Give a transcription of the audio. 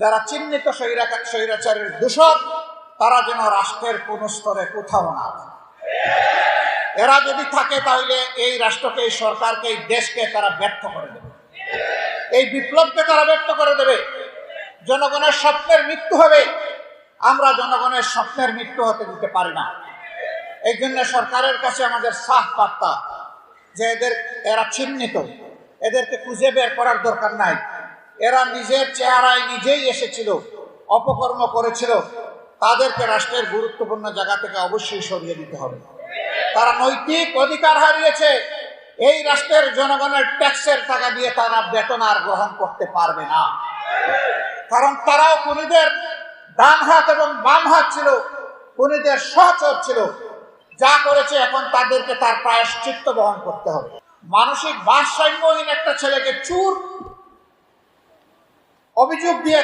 যারা চিহ্নিত স্বৈরাচারের দূষণ, তারা যেন রাষ্ট্রের কোন স্তরে কোথাও না থাকে। এরা যদি থাকে তাহলে এই রাষ্ট্রকে, এই সরকারকে, এই দেশকে তারা ব্যর্থ করে দেবে, এই বিপ্লবকে তারা ব্যর্থ করে দেবে। জনগণের স্বপ্নের মৃত্যু হবে। আমরা জনগণের স্বপ্নের মৃত্যু হতে দিতে পারি না। এই জন্য সরকারের কাছে আমাদের সাফ বার্তা যে এরা চিহ্নিত, এদেরকে খুঁজে বের করার দরকার নাই। এরা নিজের চেহারায় নিজেই এসেছিল, অপকর্ম করেছিল, তাদেরকে রাষ্ট্রের গুরুত্বপূর্ণ জায়গা থেকে অবশ্যই সরিয়ে দিতে হবে। তারা নৈতিক অধিকার হারিয়েছে। এই রাষ্ট্রের জনগণের ট্যাক্সের টাকা দিয়ে তারা বেতন আর গ্রহণ করতে পারবে না, কারণ তারাও খুনিদের ডান হাত এবং বাম হাত ছিল, খুনিদের সহচর ছিল। যা করেছে এখন তাদেরকে তার প্রায়শ্চিত্ত বহন করতে হবে। মানসিক ভারসাম্যহীন একটা ছেলেকে চুর অভিযোগ দিয়ে